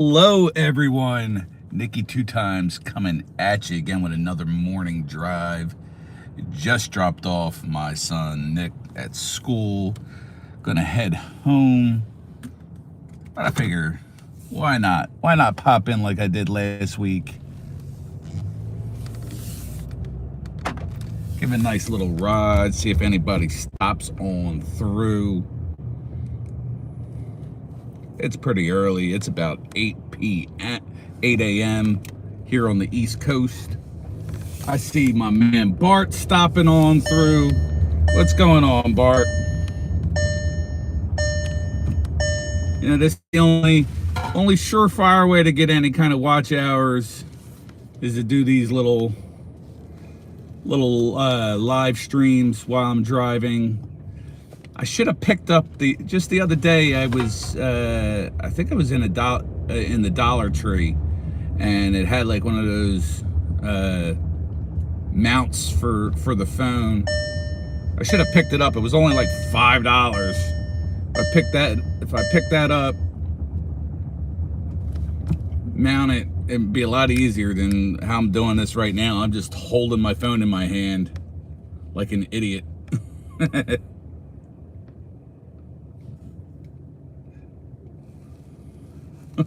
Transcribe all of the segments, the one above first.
Hello, everyone. Nikki Two Times coming at you again with another morning drive. Just dropped off my son Nick at school. Gonna head home. But I figure, why not? Why not pop in like I did last week? Give a nice little ride, see if anybody stops on through. It's pretty early. It's about 8 a.m. here on the East Coast. I see my man Bart stopping on through. What's going on, Bart? You know, this is the only surefire way to get any kind of watch hours is to do these little live streams while I'm driving. I should have picked up just the other day. I was I think I was in the Dollar Tree, and it had like one of those mounts for the phone. I should have picked it up. It was only like $5. If I pick that up, mount it, it'd be a lot easier than how I'm doing this right now. I'm just holding my phone in my hand like an idiot.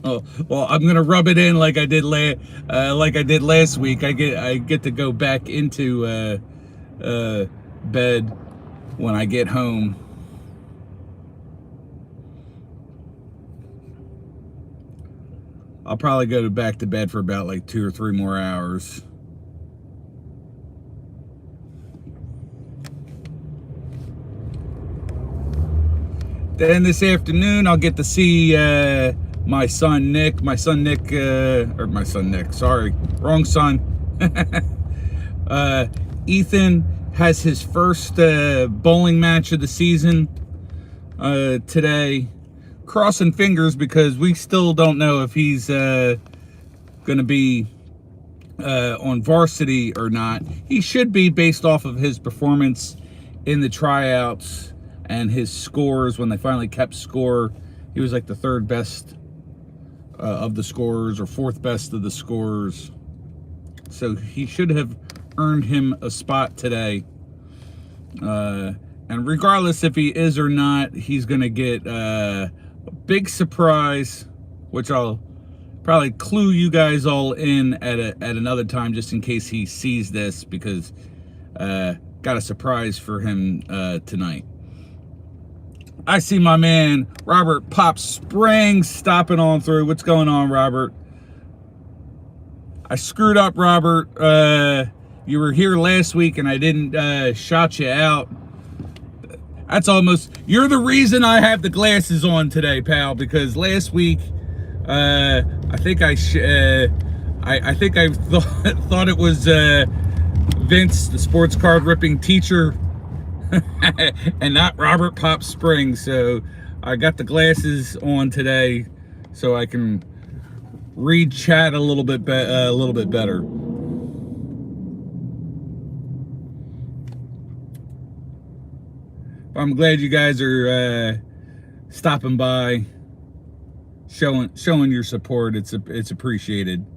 Oh, well, I'm gonna rub it in like I did last week. I get to go back into bed when I get home. I'll probably go back to bed for about like 2 or 3 more hours. Then this afternoon I'll get to see my son Nick, sorry, wrong son. Ethan has his first bowling match of the season today. Crossing fingers because we still don't know if he's going to be on varsity or not. He should be, based off of his performance in the tryouts and his scores when they finally kept score. He was like the third best of the scorers, or fourth best of the scorers. So he should have earned him a spot today. And regardless if he is or not, he's going to get a big surprise, which I'll probably clue you guys all in at another time, just in case he sees this, because got a surprise for him tonight. I see my man Robert Pop Springs stopping on through. What's going on, Robert? I screwed up, Robert. You were here last week and I didn't shout you out. You're the reason I have the glasses on today, pal, because last week I think I thought it was Vince, the sports card ripping teacher, and not Robert Pop Springs. So I got the glasses on today so I can read chat a little bit better. I'm glad you guys are stopping by, showing your support. It's appreciated.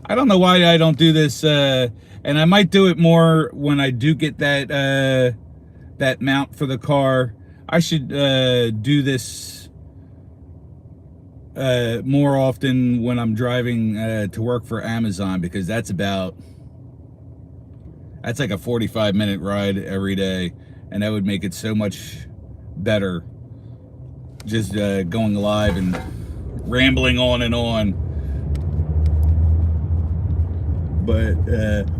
I don't know why I don't do this, and I might do it more when I do get that mount for the car. I should do this more often when I'm driving to work for Amazon, because that's like a 45-minute ride every day, and that would make it so much better, just going live and rambling on and on. But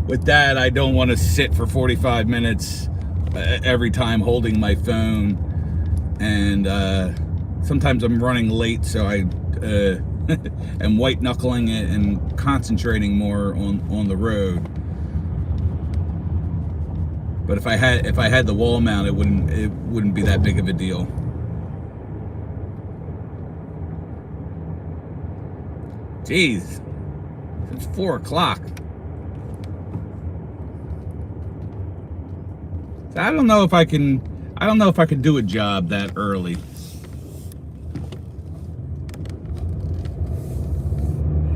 with that, I don't want to sit for 45 minutes every time holding my phone, and sometimes I'm running late, so I am white knuckling it and concentrating more on the road. But if I had the wall mount, it wouldn't be that big of a deal. Jeez, it's 4 o'clock. I don't know if I can do a job that early.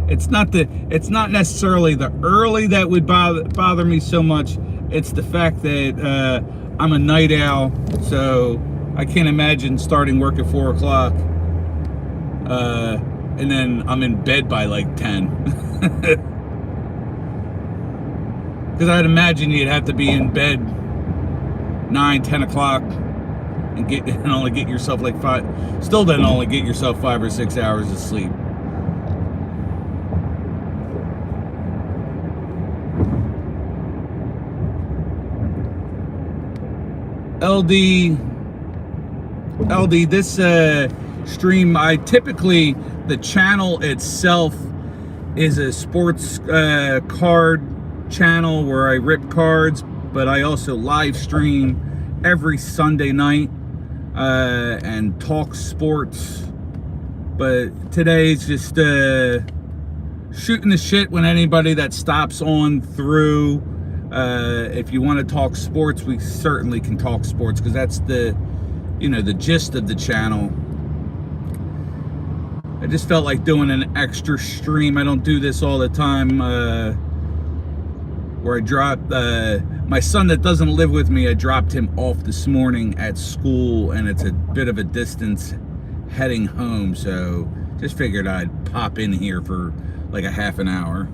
it's not necessarily the early that would bother me so much. It's the fact that I'm a night owl, so I can't imagine starting work at 4 o'clock and then I'm in bed by like 10. Because I'd imagine you'd have to be in bed 9, 10 o'clock and only get yourself like 5. Still, then only get yourself 5 or 6 hours of sleep. LD, this stream, the channel itself is a sports card channel where I rip cards, but I also live stream every Sunday night and talk sports. But today's just shooting the shit with anybody that stops on through. If you want to talk sports, we certainly can talk sports, because that's the gist of the channel. I just felt like doing an extra stream. I don't do this all the time, where I dropped my son that doesn't live with me. I dropped him off this morning at school, and it's a bit of a distance heading home, so just figured I'd pop in here for like a half an hour.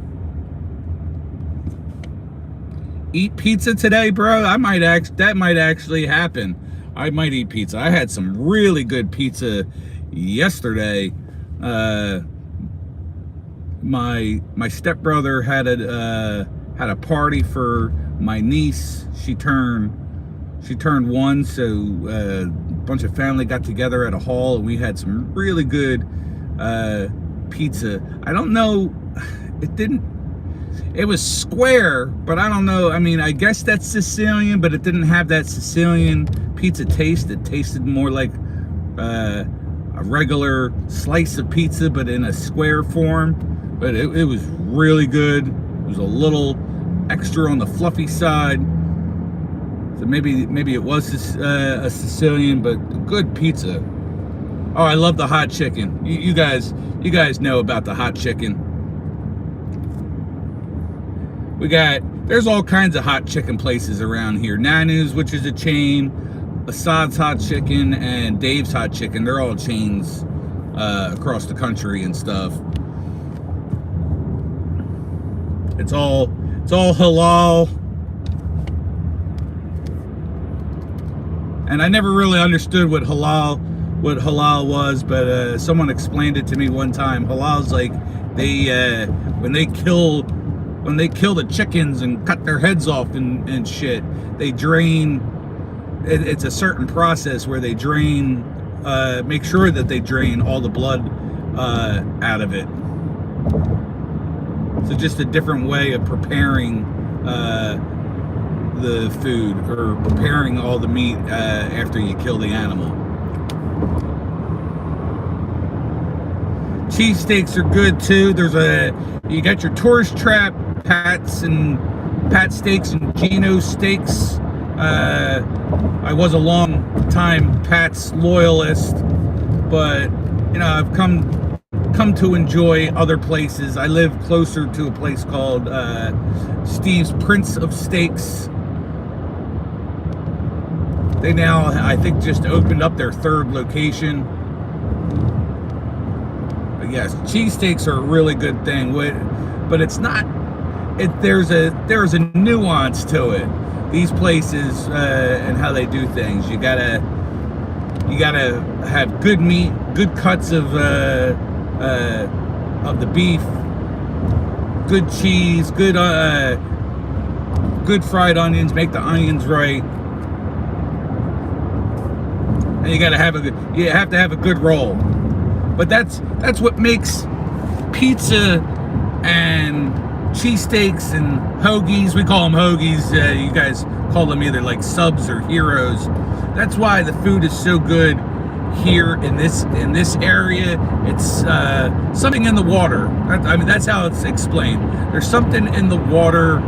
Eat pizza today, bro? That might actually happen. I might eat pizza. I had some really good pizza yesterday. My stepbrother had a party for my niece. She turned 1, so a bunch of family got together at a hall, and we had some really good pizza. I don't know, it was square, but I don't know. I mean, I guess that's Sicilian, but it didn't have that Sicilian pizza taste. It tasted more like a regular slice of pizza, but in a square form. But it was really good. It was a little extra on the fluffy side, so maybe it was a Sicilian, but good pizza. Oh, I love the hot chicken. You guys know about the hot chicken. There's all kinds of hot chicken places around here. Nanu's, which is a chain, Assad's Hot Chicken, and Dave's Hot Chicken. They're all chains across the country and stuff. It's all halal. And I never really understood what halal was, but someone explained it to me one time. Halal's like when they kill the chickens and cut their heads off and shit, they drain. It's a certain process where they drain, make sure that they drain all the blood out of it. So just a different way of preparing the food, or preparing all the meat after you kill the animal. Cheesesteaks are good too. You got your Tourist Trap Pat Steaks and Gino Steaks. I was a long time Pat's loyalist, but I've come to enjoy other places. I live closer to a place called Steve's Prince of Steaks. They now, I think, just opened up their 3rd location. But yes, cheesesteaks are a really good thing. But it's not. There's a nuance to it. These places and how they do things. You gotta have good meat, good cuts of the beef, good cheese, good fried onions. Make the onions right, and you have to have a good roll. But that's what makes pizza and cheesesteaks and hoagies. We call them hoagies. You guys call them either like subs or heroes. That's why the food is so good here in this area. It's something in the water. I mean, that's how it's explained. There's something in the water,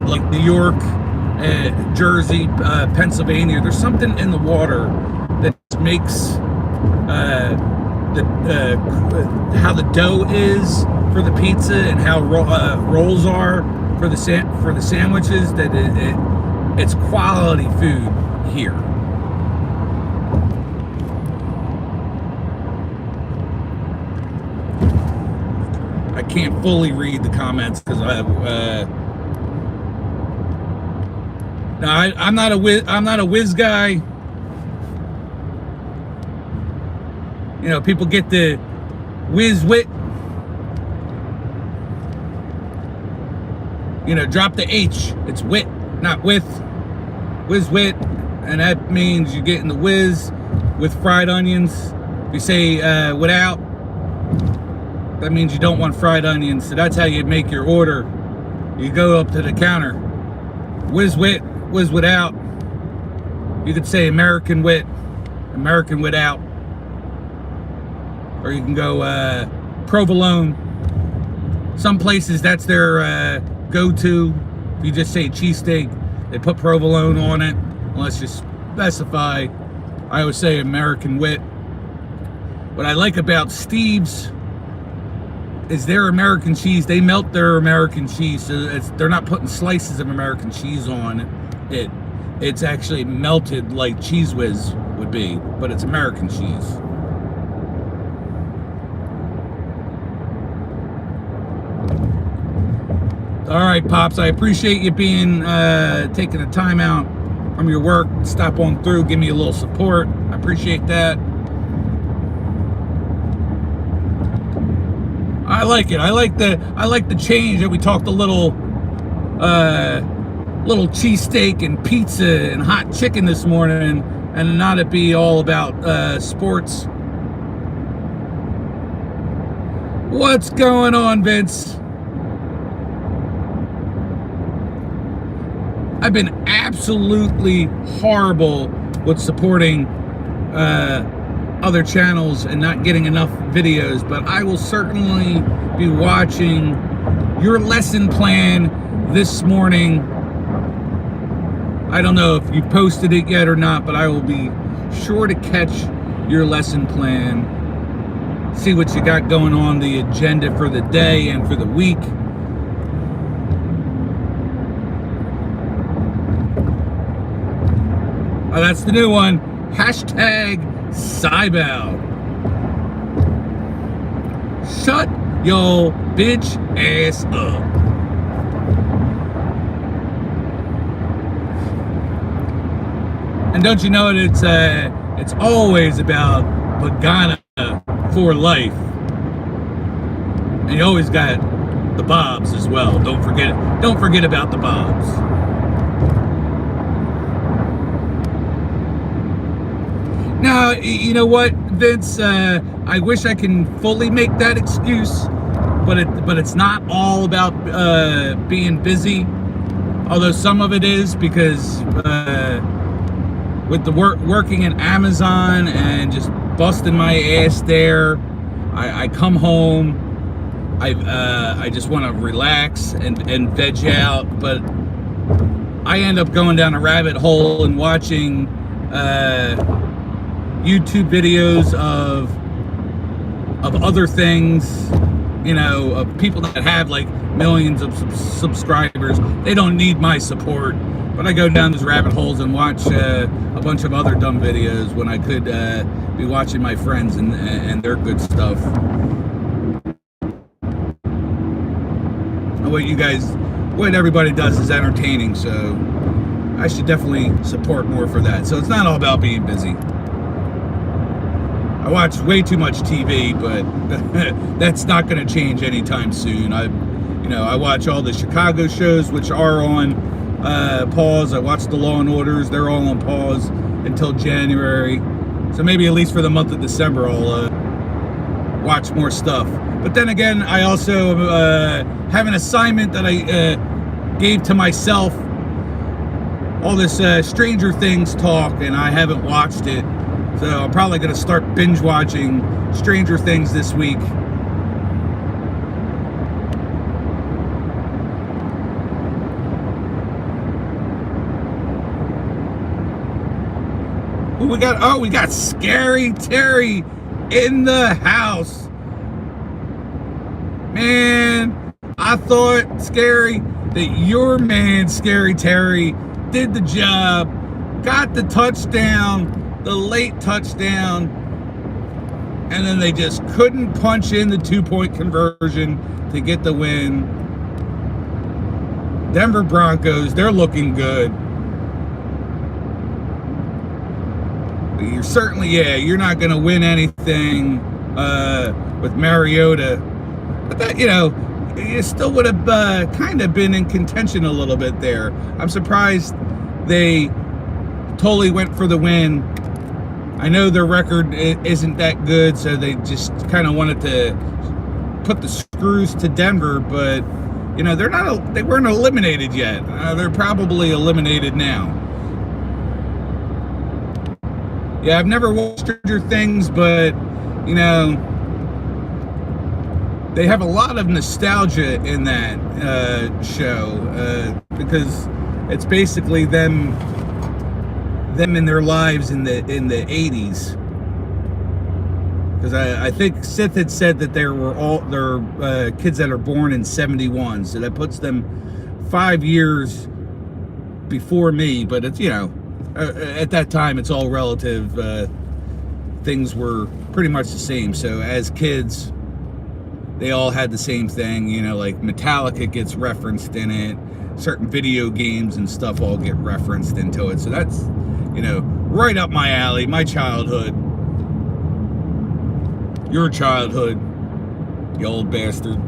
like New York, Jersey, Pennsylvania. There's something in the water that makes how the dough is for the pizza and how rolls are for the sandwiches, that it's quality food here. I can't fully read the comments because I'm not a whiz guy. You know, people get the whiz wit. You know, drop the H. It's wit, not with. Whiz wit, and that means you're getting the whiz with fried onions. If you say without, that means you don't want fried onions. So that's how you make your order. You go up to the counter. Whiz wit, whiz without. You could say American wit, American without. Or you can go provolone. Some places that's their go-to. If you just say cheesesteak, they put provolone on it, unless you specify. I always say American wit. What I like about Steve's is their American cheese. They melt their American cheese, so they're not putting slices of American cheese on it. It's actually melted like Cheese Whiz would be, but it's American cheese. All right, Pops, I appreciate you being taking the time out from your work, stop on through, give me a little support. I appreciate that. I like it. I like the change that we talked a little cheesesteak and pizza and hot chicken this morning, and not it be all about sports. What's going on, Vince? I've been absolutely horrible with supporting other channels and not getting enough videos, but I will certainly be watching your lesson plan this morning. I don't know if you posted it yet or not, but I will be sure to catch your lesson plan, see what you got going on the agenda for the day and for the week. Oh, that's the new one. Hashtag Cybal. Shut your bitch ass up. And don't you know that it's always about Vagana for life. And you always got the Bobs as well. Don't forget about the Bobs. Now, you know what, Vince? I wish I can fully make that excuse, but it's not all about being busy. Although some of it is, because with the working in Amazon and just busting my ass there, I come home. I just want to relax and veg out, but I end up going down a rabbit hole and watching YouTube videos of other things, you know, of people that have like millions of subscribers. They don't need my support, but I go down these rabbit holes and watch a bunch of other dumb videos when I could be watching my friends and their good stuff. What everybody does is entertaining, so I should definitely support more for that. So it's not all about being busy. I watch way too much TV, but that's not going to change anytime soon. I watch all the Chicago shows, which are on pause. I watch the Law and Orders; they're all on pause until January. So maybe at least for the month of December, I'll watch more stuff. But then again, I also have an assignment that I gave to myself. All this Stranger Things talk, and I haven't watched it. So I'm probably going to start binge watching Stranger Things this week. We got Scary Terry in the house. Man, I thought, Scary, that your man, Scary Terry, did the job, got the touchdown, the late touchdown, and then they just couldn't punch in the 2-point conversion to get the win. Denver Broncos, they're looking good. You're certainly, you're not going to win anything with Mariota. But that, you still would have kind of been in contention a little bit there. I'm surprised they totally went for the win. I know their record isn't that good, so they just kind of wanted to put the screws to Denver, but they weren't eliminated yet. They're probably eliminated now. Yeah, I've never watched Stranger Things, but they have a lot of nostalgia in that show because it's basically them in their lives in the 80s. Because I think Sith had said that there kids that are born in 71, so that puts them 5 years before me. But it's at that time it's all relative. Things were pretty much the same. So as kids, they all had the same thing. Like Metallica gets referenced in it. Certain video games and stuff all get referenced into it. So that's right up my alley. My childhood. Your childhood, you old bastard.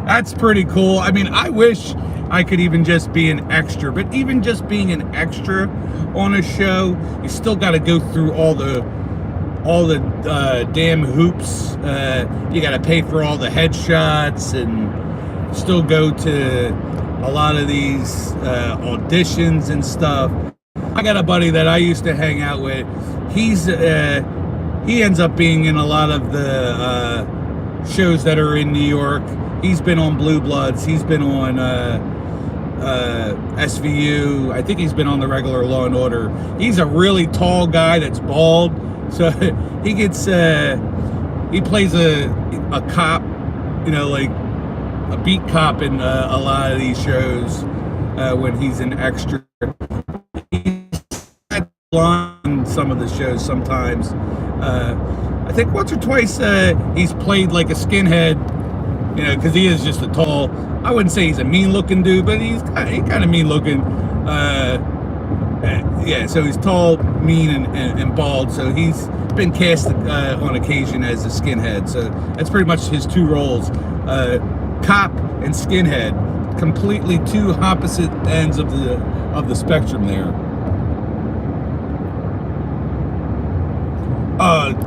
That's pretty cool. I mean, I wish I could even just be an extra, but even just being an extra on a show, you still got to go through all the damn hoops. You got to pay for all the headshots and still go to a lot of these auditions and stuff. I got a buddy that I used to hang out with. He ends up being in a lot of the shows that are in New York. He's been on Blue Bloods. He's been on SVU. I think he's been on the regular Law and Order. He's a really tall guy that's bald. So he gets, he plays a cop, like a beat cop in a lot of these shows when he's an extra. He's on some of the shows sometimes. I think once or twice he's played like a skinhead, because he is just a tall, I wouldn't say he's a mean-looking dude, but he's kind of mean-looking. So he's tall, mean, and bald. So he's been cast on occasion as a skinhead. So that's pretty much his two roles: cop and skinhead. Completely two opposite ends of the spectrum there.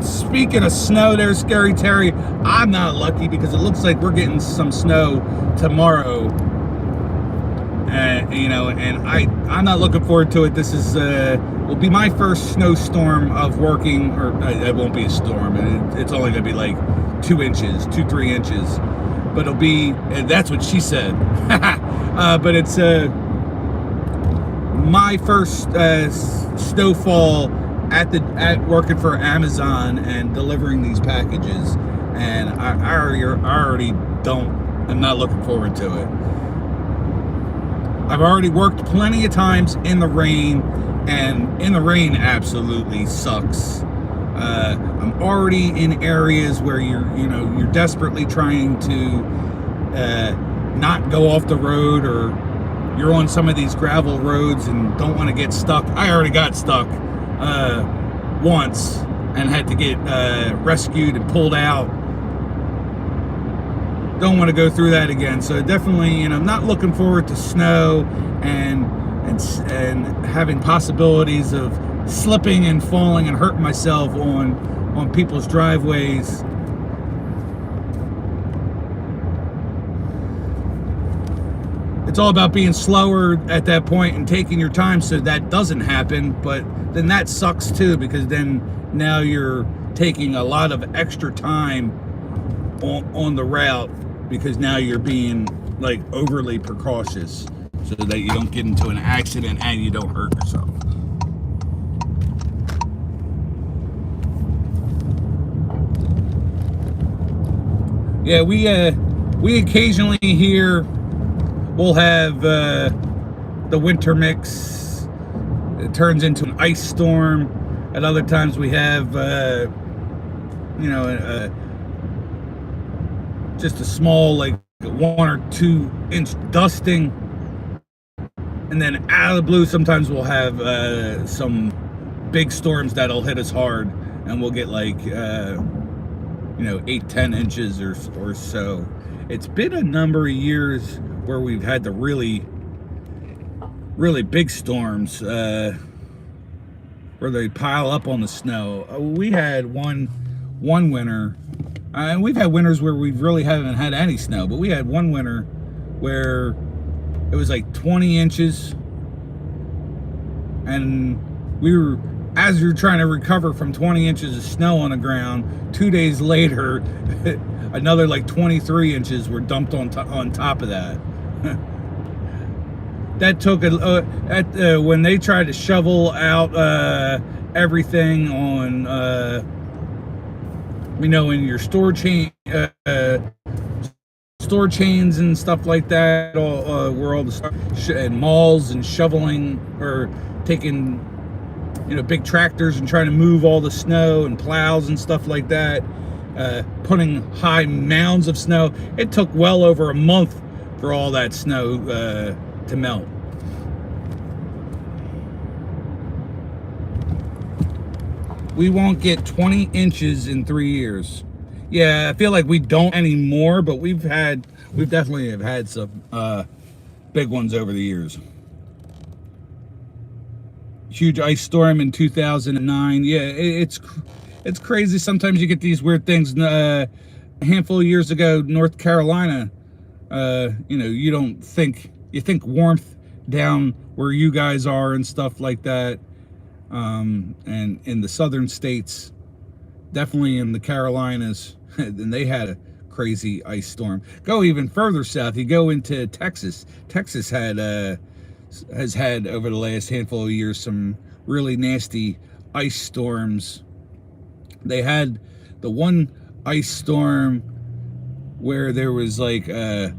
Speaking of snow, there, Scary Terry. I'm not lucky because it looks like we're getting some snow tomorrow. And I'm not looking forward to it. This is will be my first snowstorm of working, or it won't be a storm. It's only going to be like 3 inches. But it'll be, that's what she said. But it's my first snowfall at working for Amazon and delivering these packages, and I'm not looking forward to it. I've already worked plenty of times in the rain, and in the rain absolutely sucks. I'm already in areas where you're desperately trying to not go off the road, or you're on some of these gravel roads and don't want to get stuck. I already got stuck once and had to get rescued and pulled out. Don't want to go through that again. So definitely, not looking forward to snow and having possibilities of slipping and falling and hurting myself on people's driveways. It's all about being slower at that point and taking your time so that doesn't happen. But then that sucks too, because then now you're taking a lot of extra time on the route, because now you're being like overly precautious so that you don't get into an accident and you don't hurt yourself. Yeah, we occasionally here we'll have the winter mix. It turns into an ice storm. At other times we have just a small, like 1 or 2 inch dusting, and then out of the blue sometimes we'll have some big storms that'll hit us hard, and we'll get like 8-10 inches or so. It's been a number of years where we've had the really big storms where they pile up on the snow. We had one winter, and we've had winters where we really haven't had any snow, but we had one winter where it was like 20 inches, and as we were trying to recover from 20 inches of snow on the ground, 2 days later, another like 23 inches were dumped on top of that. That took when they tried to shovel out everything on in your store chains and stuff like that, where all the and malls and shoveling or taking big tractors and trying to move all the snow and plows and stuff like that, putting high mounds of snow. It took well over a month for all that snow to melt. We won't get 20 inches in 3 years. Yeah, I feel like we don't anymore, but we've definitely have had some big ones over the years. Huge ice storm in 2009. Yeah, it's crazy. Sometimes you get these weird things. A handful of years ago, North Carolina, you think warmth down where you guys are and stuff like that. And in the southern states, definitely in the Carolinas, and they had a crazy ice storm. Go even further south, you go into Texas. Texas has had over the last handful of years some really nasty ice storms. They had the one ice storm where there was like a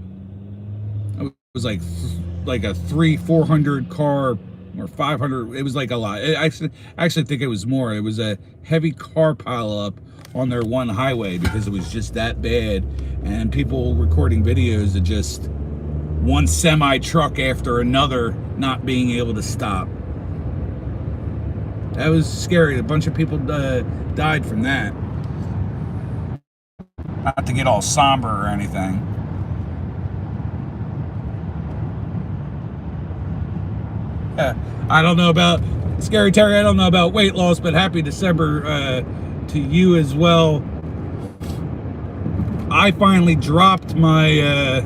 400 car or 500. It was like a lot. I actually think it was more. It was a heavy car pileup on their one highway because it was just that bad, and people recording videos of just one semi truck after another not being able to stop. That was scary. A bunch of people died from that. Not to get all somber or anything. I don't know about Scary Terry. I don't know about weight loss, but happy December to you as well. I finally dropped my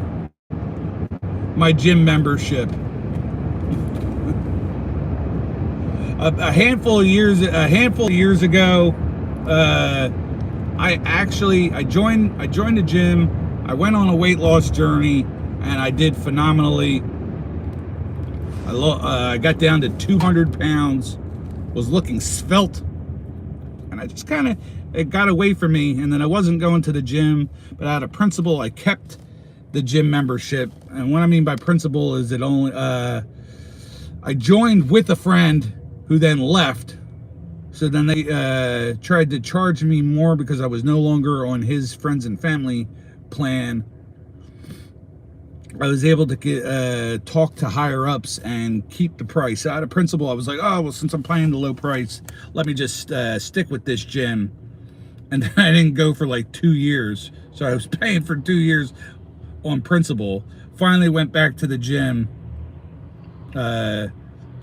my gym membership. A handful of years ago, I joined the gym. I went on a weight loss journey, and I did phenomenally. I got down to 200 pounds, was looking svelte, and I just it got away from me. And then I wasn't going to the gym, but out of principle, I kept the gym membership. And what I mean by principle is it only I joined with a friend who then left. So then they tried to charge me more because I was no longer on his friends and family plan. I was able to talk to higher ups and keep the price. Out of principle, I was like, oh, well, since I'm paying the low price, let me just stick with this gym. And then I didn't go for like 2 years. So I was paying for 2 years on principle. Finally went back to the gym for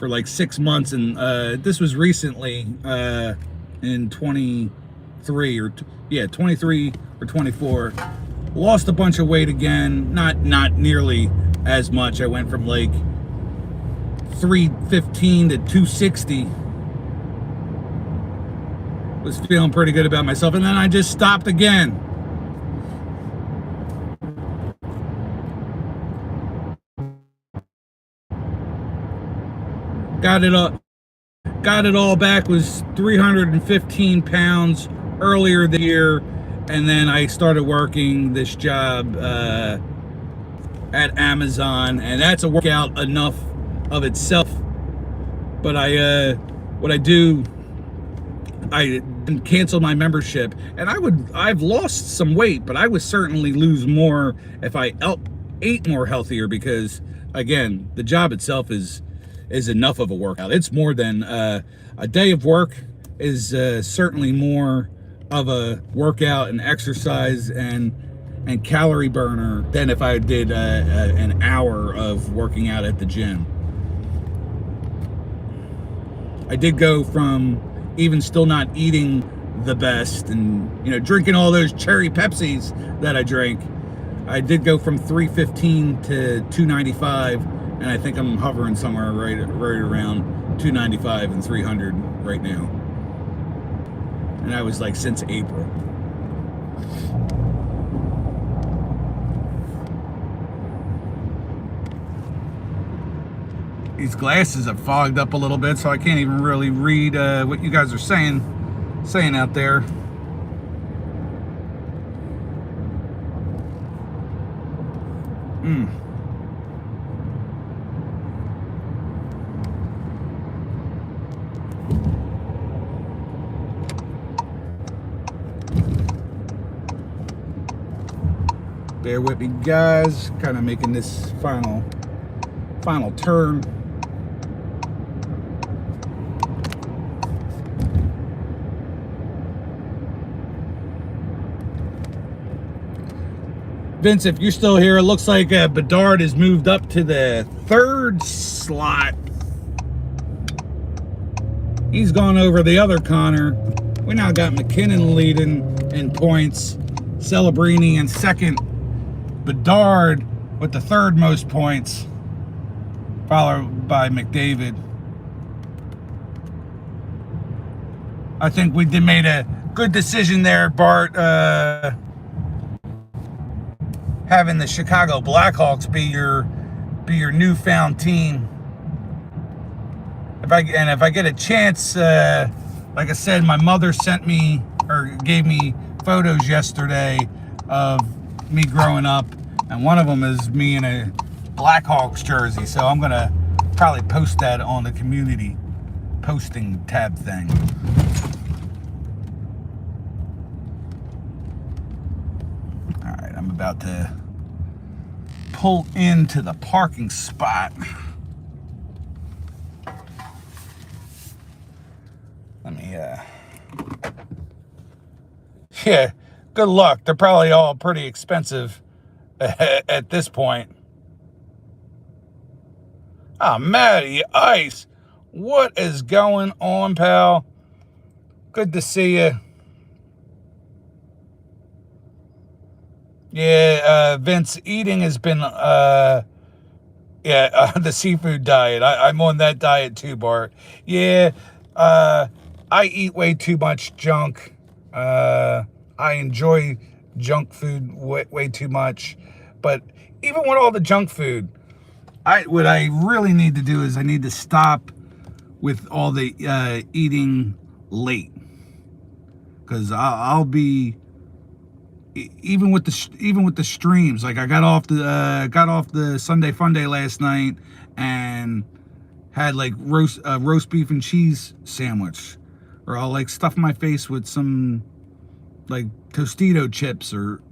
like 6 months. And this was recently in 23 or 24. Lost a bunch of weight again, not nearly as much. I went from like 315 to 260. Was feeling pretty good about myself, and then I just stopped again. Got it up. Got it all back. Was 315 pounds earlier this year, and then I started working this job at Amazon, and that's a workout enough of itself. But what I do, I canceled my membership, and I've lost some weight, but I would certainly lose more if I ate more healthier, because again, the job itself is enough of a workout. It's more than a day of work is certainly more of a workout and exercise and calorie burner than if I did an hour of working out at the gym. I did go from even still not eating the best and drinking all those cherry Pepsis that I drank. I did go from 315 to 295, and I think I'm hovering somewhere right around 295 and 300 right now. And that was like since April. These glasses have fogged up a little bit, so I can't even really read what you guys are saying out there. Bear with me, guys. Kind of making this final turn. Vince, if you're still here, it looks like Bedard has moved up to the 3rd slot. He's gone over the other Connor. We now got McKinnon leading in points, Celebrini in 2nd, Bedard with the 3rd most points, followed by McDavid. I think we made a good decision there, Bart, having the Chicago Blackhawks be your newfound team. If I get a chance, like I said, my mother sent me or gave me photos yesterday of me growing up, and one of them is me in a Blackhawks jersey. So I'm gonna probably post that on the community posting tab thing. All right, I'm about to pull into the parking spot. Let me, yeah, good luck. They're probably all pretty expensive at this point. Ah, Matty Ice, what is going on, pal? Good to see you. Yeah, Vince, eating has been, the seafood diet. I'm on that diet too, Bart. Yeah, I eat way too much junk. I enjoy junk food way too much. But even with all the junk food, what I really need to do is I need to stop with all the eating late. Because I'll be... Even with the streams, like I got off the Sunday Funday last night and had like roast beef and cheese sandwich, or I'll like stuff my face with some like Tostito chips, or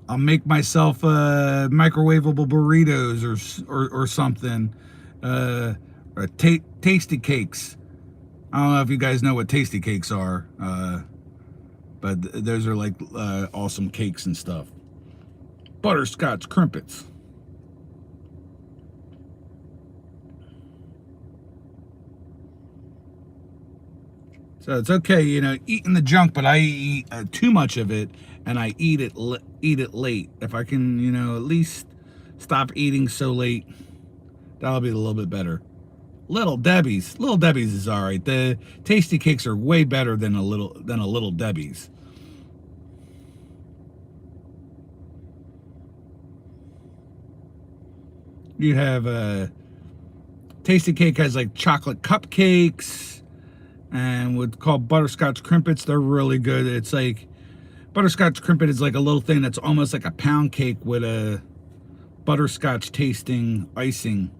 I'll make myself microwavable burritos or something, or tasty cakes. I don't know if you guys know what tasty cakes are. But those are like awesome cakes and stuff. Butterscotch crimpets. So it's okay, eating the junk, but I eat too much of it, and I eat it late. If I can, at least stop eating so late, that'll be a little bit better. Little Debbie's is all right. The tasty cakes are way better than a Little Debbie's. You have Tasty Cake has like chocolate cupcakes and what's called butterscotch crimpets. They're really good. It's like butterscotch crimpet is like a little thing that's almost like a pound cake with a butterscotch tasting icing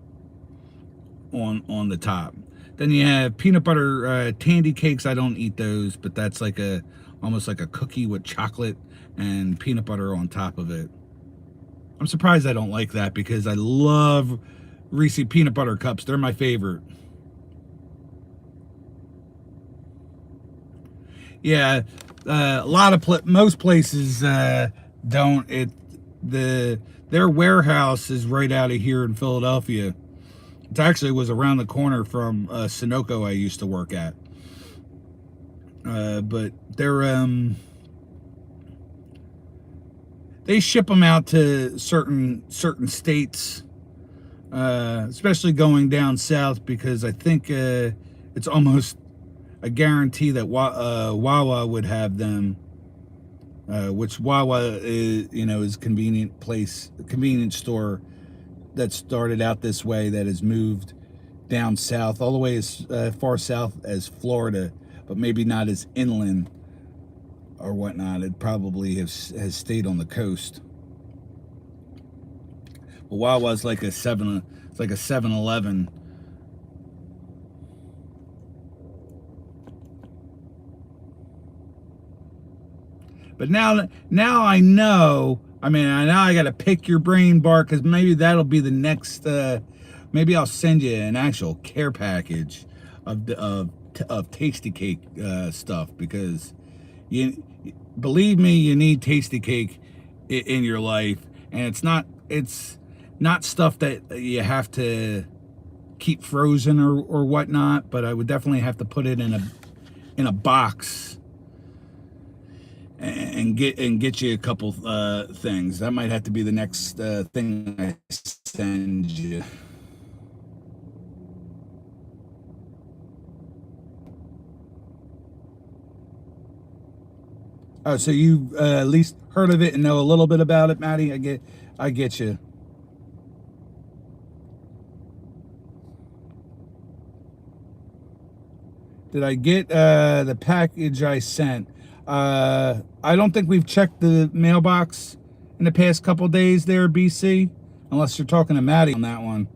on the top. Then you have peanut butter tandy cakes. I don't eat those, but that's like a almost like a cookie with chocolate and peanut butter on top of it. I'm surprised I don't like that because I love Reese peanut butter cups. They're my favorite. Yeah, a lot of most places don't. Their warehouse is right out of here in Philadelphia. It actually was around the corner from Sunoco I used to work at. But they ship them out to certain states, especially going down south, because I think it's almost a guarantee that Wawa would have them. Which Wawa is convenient store that started out this way, that has moved down south, all the way as far south as Florida, but maybe not as inland or whatnot. It probably has stayed on the coast. But Wawa's like a 7-Eleven. But now I know. I mean, now I got to pick your brain, Bart, because maybe that'll be the next. Maybe I'll send you an actual care package of Tasty Cake stuff, because believe me, you need Tasty Cake in your life, and it's not stuff that you have to keep frozen or whatnot. But I would definitely have to put it in a box and get you a couple things. That might have to be the next thing I send you. Oh, so you at least heard of it and know a little bit about it, Maddie? I get you. Did I get the package I sent? I don't think we've checked the mailbox in the past couple days there, BC, unless you're talking to Maddie on that one.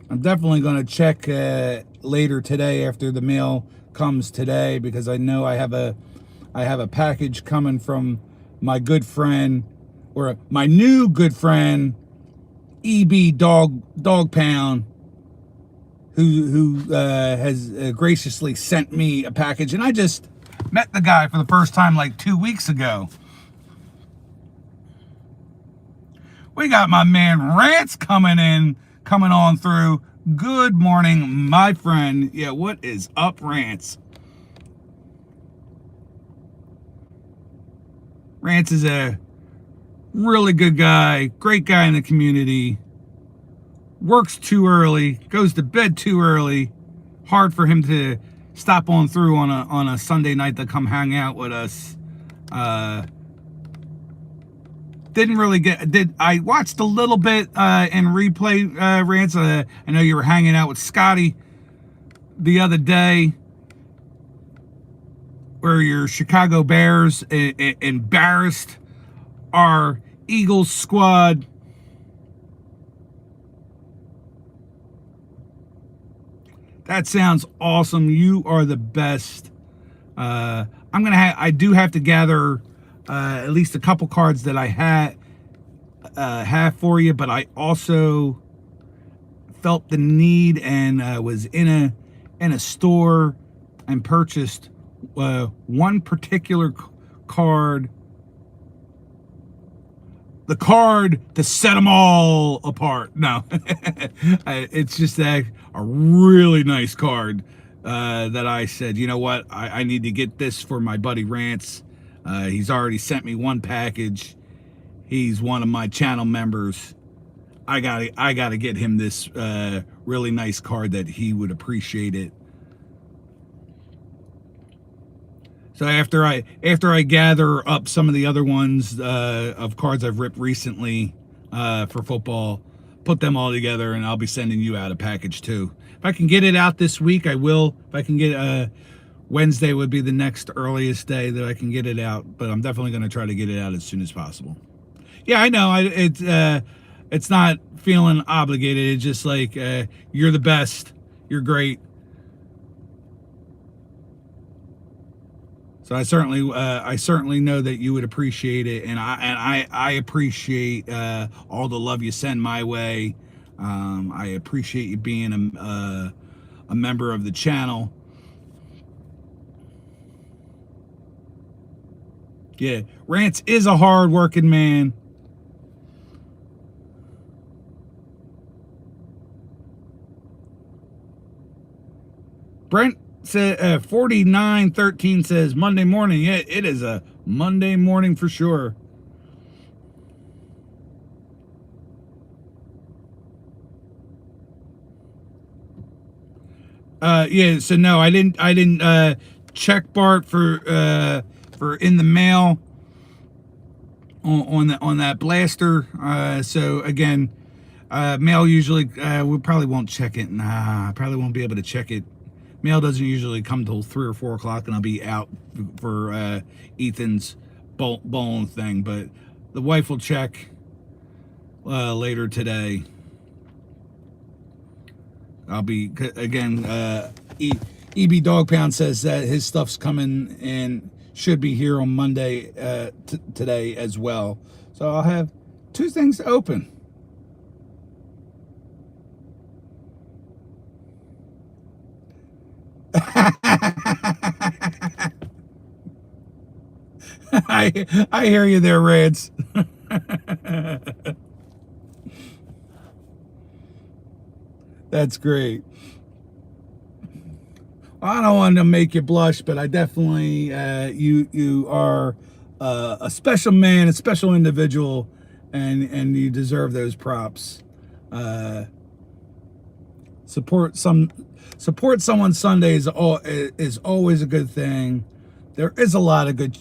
I'm definitely going to check later today after the mail comes today, because I know I have a package coming from my good friend, or my new good friend, EB Dog Pound, who has graciously sent me a package. And I just met the guy for the first time like 2 weeks ago. We got my man Rance coming on through. Good morning, my friend. Yeah, what is up, Rance? Rance is a really good guy, great guy in the community. Works too early, goes to bed too early. Hard for him to stop on through on a Sunday night to come hang out with us. Didn't really I watched a little bit in replay, Rance. I know you were hanging out with Scotty the other day, where your Chicago Bears embarrassed our Eagles squad. That sounds awesome. You are the best. I do have to gather at least a couple cards that I have for you, but I also felt the need and was in a store and purchased one particular card. The card to set them all apart. No, it's just a really nice card that I said, you know what, I need to get this for my buddy Rance. He's already sent me one package. He's one of my channel members. I gotta get him this really nice card that he would appreciate it. So after I gather up some of the other ones of cards I've ripped recently, for football. Put them all together, and I'll be sending you out a package too. If I can get it out this week, I will. If I can get Wednesday would be the next earliest day that I can get it out, but I'm definitely going to try to get it out as soon as possible. Yeah, I know. It's not feeling obligated. It's just like you're the best. You're great. So I certainly know that you would appreciate it, and I appreciate all the love you send my way. I appreciate you being a member of the channel. Yeah, Rance is a hard-working man. Brent said 4913 says Monday morning. Yeah, it is a Monday morning for sure. Yeah, so no, I didn't check Bart for in the mail on that blaster. So again, mail usually we probably won't check it. Nah, I probably won't be able to check it. Mail doesn't usually come till 3 or 4 o'clock, and I'll be out for Ethan's bowling thing. But the wife will check later today. I'll be again. EB Dog Pound says that his stuff's coming and should be here on Monday today as well. So I'll have 2 things to open. I hear you there, Rance. That's great. I don't want to make you blush, but I definitely you are a special man, a special individual, and you deserve those props. Support someone Sunday is always a good thing. There is a lot of good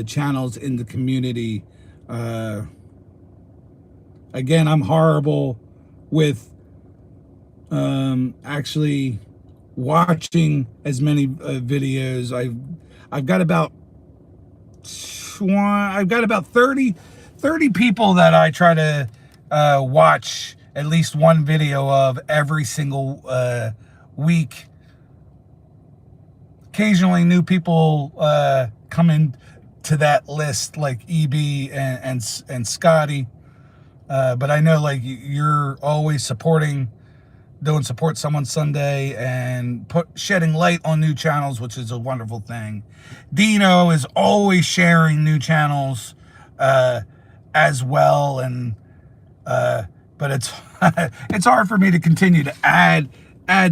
channels in the community. Again, I'm horrible with actually watching as many videos. I've got about 30 people that I try to watch at least one video of every single week. Occasionally new people come in to that list, like EB and Scotty, but I know like you're always doing Support Someone Sunday and shedding light on new channels, which is a wonderful thing. Dino is always sharing new channels as well, and but it's it's hard for me to continue to add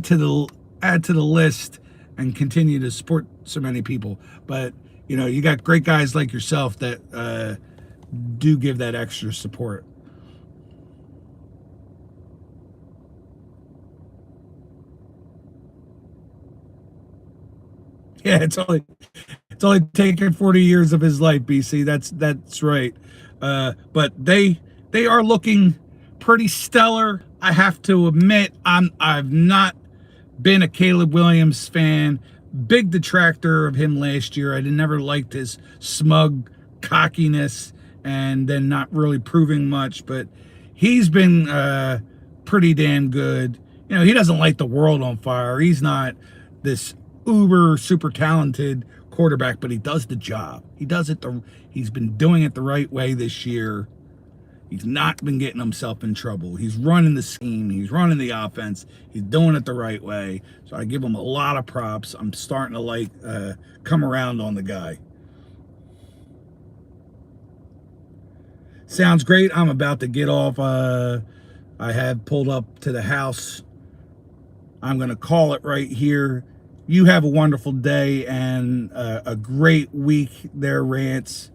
to the list and continue to support so many people. But you know, you got great guys like yourself that do give that extra support. Yeah, it's only taken 40 years of his life, BC. That's right. But they are looking pretty stellar. I have to admit, I've not been a Caleb Williams fan. Big detractor of him last year. I never liked his smug cockiness and then not really proving much, but he's been pretty damn good. You know, he doesn't light the world on fire. He's not this uber super talented quarterback, but he does the job. He does it he's been doing it the right way this year. He's not been getting himself in trouble. He's running the scheme. He's running the offense. He's doing it the right way. So I give him a lot of props. I'm starting to come around on the guy. Sounds great. I'm about to get off. I have pulled up to the house. I'm going to call it right here. You have a wonderful day and a great week there, Rance.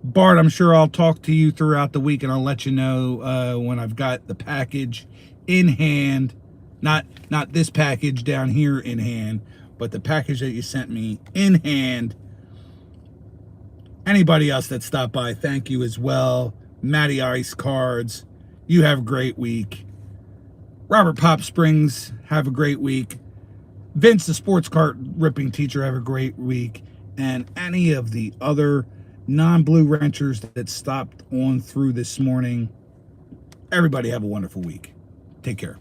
Bart, I'm sure I'll talk to you throughout the week, and I'll let you know when I've got the package in hand. Not this package down here in hand, but the package that you sent me in hand. Anybody else that stopped by, thank you as well. Matty Ice Cards, you have a great week. Robert Pop Springs, have a great week. Vince, the sports cart ripping teacher, have a great week. And any of the other non-blue ranchers that stopped on through this morning, everybody have a wonderful week. Take care.